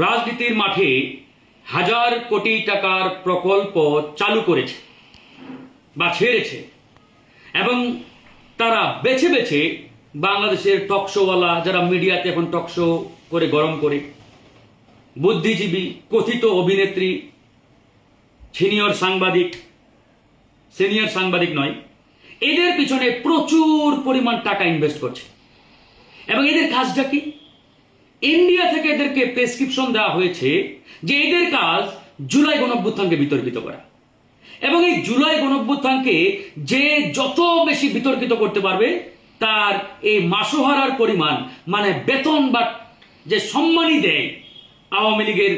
রাজনীতির মাঠে হাজার কোটি টাকার প্রকল্প চালু করেছে বা ছেড়েছে এবং তারা বেছে বেছে বাংলাদেশের টকশোওয়ালা, যারা মিডিয়াতে এখন টকশো করে গরম করে, বুদ্ধিজীবী, কথিত অভিনেত্রী, সিনিয়র সাংবাদিক নয়, এদের পিছনে প্রচুর পরিমাণ টাকা ইনভেস্ট করছে। এবং এদের কাজটা কি? ইন্ডিয়া থেকে এদেরকে প্রেসক্রিপশন দেওয়া হয়েছে যে এদের কাজ জুলাই গণঅভ্যুত্থানকে বিতর্কিত করা, এবং এই জুলাই গণঅভ্যুত্থানকে যে যত বেশি বিতর্কিত করতে পারবে তার এই মাসোহারার পরিমাণ, মানে বেতন বা যে সম্মানই দেয় আওয়ামী লীগের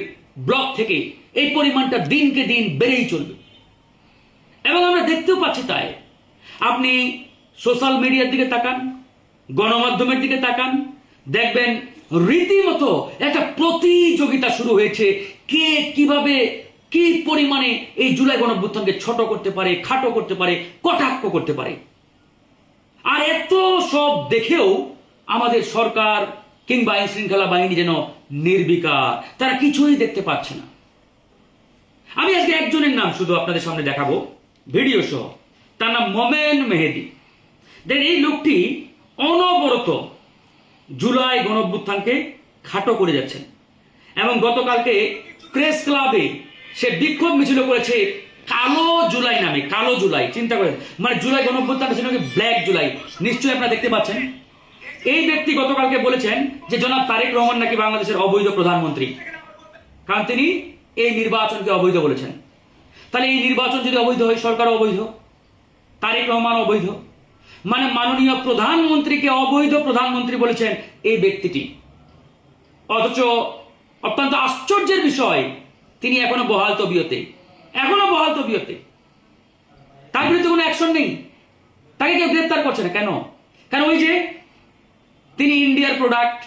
ব্লক থেকে, এই পরিমাণটা দিনকে দিন বেড়েই চলবে। এবং আমরা দেখতেও পাচ্ছি তাই। আপনি সোশ্যাল মিডিয়ার দিকে তাকান, গণমাধ্যমের দিকে তাকান, দেখবেন রীতিমতো একটা প্রতিযোগিতা শুরু হয়েছে, কে কিভাবে কি পরিমাণে এই জুলাই গণঅভ্যুত্থানকে ছোট করতে পারে, খাটো করতে পারে, কটাক্ষ করতে পারে। আর এত সব দেখেও আমাদের সরকার কিংবা আইন শৃঙ্খলা বাহিনী যেন নির্বিকার, তারা কিছুই দেখতে পাচ্ছে না। আমি আজকে একজনের নাম শুধু আপনাদের সামনে দেখাবো ভিডিও সহ, তার নাম মোমেন মেহেদি। দেখেন, এই লোকটি অনবরত জুলাই গণঅভ্যুত্থানকে খাটো করে যাচ্ছেন এবং গতকালকে প্রেস ক্লাবে সে বিক্ষোভ মিছিল করেছে কালো জুলাই নামে। কালো জুলাই, চিন্তা করেন, মানে জুলাই গণঅভ্যুত্থান ছিল ব্ল্যাক জুলাই। নিশ্চয়ই আপনারা দেখতে পাচ্ছেন। এই ব্যক্তি গতকালকে বলেছেন যে জনাব তারেক রহমান নাকি বাংলাদেশের অবৈধ প্রধানমন্ত্রী, কারণ তিনি এই নির্বাচনকে অবৈধ বলেছেন। তাহলে এই নির্বাচন যদি অবৈধ হয়, সরকার অবৈধ, তারেক রহমান অবৈধ, মানে মাননীয় প্রধানমন্ত্রীকে অবৈধ প্রধানমন্ত্রী বলেছেন এই ব্যক্তিটি। অথচ অত্যন্ত আশ্চর্যের বিষয়, তিনি এখনো বহাল তবিয়তে, তার বিরুদ্ধে কোনো অ্যাকশন নেই, তাকে কেউ গ্রেপ্তার করছে না। কেন? কারণ ওই যে তিনি ইন্ডিয়ার প্রোডাক্ট,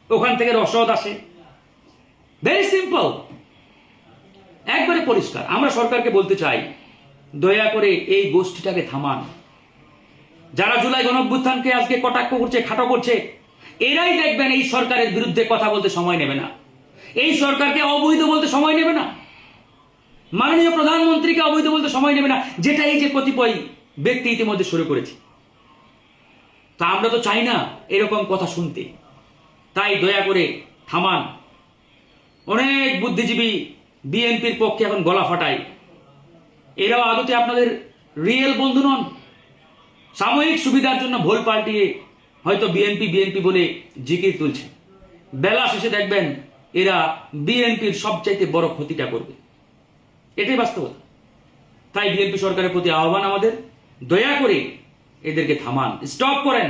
ওখান থেকে রসদ আসে। ভেরি সিম্পল, একবারে পরিষ্কার। আমরা সরকারকে বলতে চাই, দয়া করে এই গোষ্ঠীটাকে থামান। যারা জুলাই গণঅভ্যুত্থানকে আজকে কটাক্ষ করছে, খাটো করছে, এরাই দেখবেন এই সরকারের বিরুদ্ধে কথা বলতে সময় নেবে না, এই সরকারকে অবৈধ বলতে সময় নেবে না, মাননীয় প্রধানমন্ত্রীকে অবৈধ বলতে সময় নেবে না, যেটা এই যে কতিপয় ব্যক্তি ইতিমধ্যে শুরু করেছে। তা আমরা তো চাই না এরকম কথা শুনতে। তাই দয়া করে থামান। অনেক বুদ্ধিজীবী বিএনপির পক্ষে এখন গলা ফাটায়, এরাও আদতে আপনাদের রিয়েল বন্ধু নন। সাময়িক সুবিধার জন্য ভোল পাল্টিয়ে হয়তো বিএনপি বলে জিকির তুলছে, বেলা শেষে দেখবেন এরা বিএনপির সবচাইতে বড় ক্ষতিটা করবে। এটাই বাস্তবতা। তাই বিএনপি সরকারের প্রতি আহ্বান আমাদের, দয়া করে এদেরকে থামান, স্টপ করেন।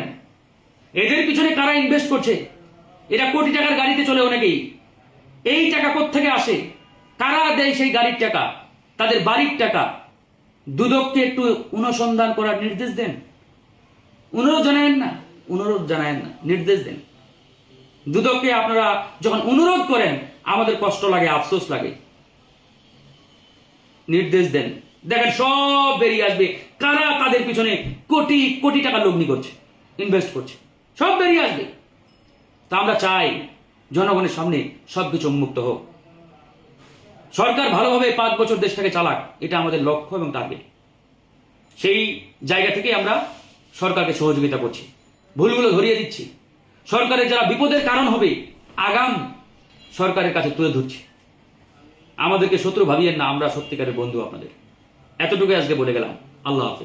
এদের পিছনে কারা ইনভেস্ট করছে? এরা কোটি টাকার গাড়িতে চলে অনেকেই। এই টাকা কোত্থেকে আসে? কারা দেয় সেই গাড়ির টাকা? তাদের বাড়ির টাকা। দুদককে একটু অনুসন্ধান করার নির্দেশ দেন। অনুরোধ জানায়েন না, নির্দেশ দেন। দুদককে আপনারা যখন অনুরোধ করেন আমাদের কষ্ট লাগে, আফসোস লাগে। নির্দেশ দেন, দেখেন সব বেরিয়ে আসবে কারা তাদের পিছনে কোটি কোটি টাকা লগ্নি করছে, ইনভেস্ট করছে, সব বেরিয়ে আসবে। তা আমরা চাই জনগণের সামনে সবকিছু উন্মুক্ত হোক, সরকার ভালোভাবে 5 বছর দেশটাকে চালাক, এটা আমাদের লক্ষ্য এবং টার্গেট। সেই জায়গা থেকে আমরা সরকারকে সহযোগিতা করছি, ভুলগুলো ধরিয়ে দিচ্ছি, সরকারের যারা বিপদের কারণ হবে আগাম সরকারের কাছে তুলে ধরছি। আমাদেরকে শত্রু ভাবিয়েন না, আমরা সত্যিকারের বন্ধু আপনাদের। এতটুকু আজকে বলে গেলাম। আল্লাহ হাফেজ।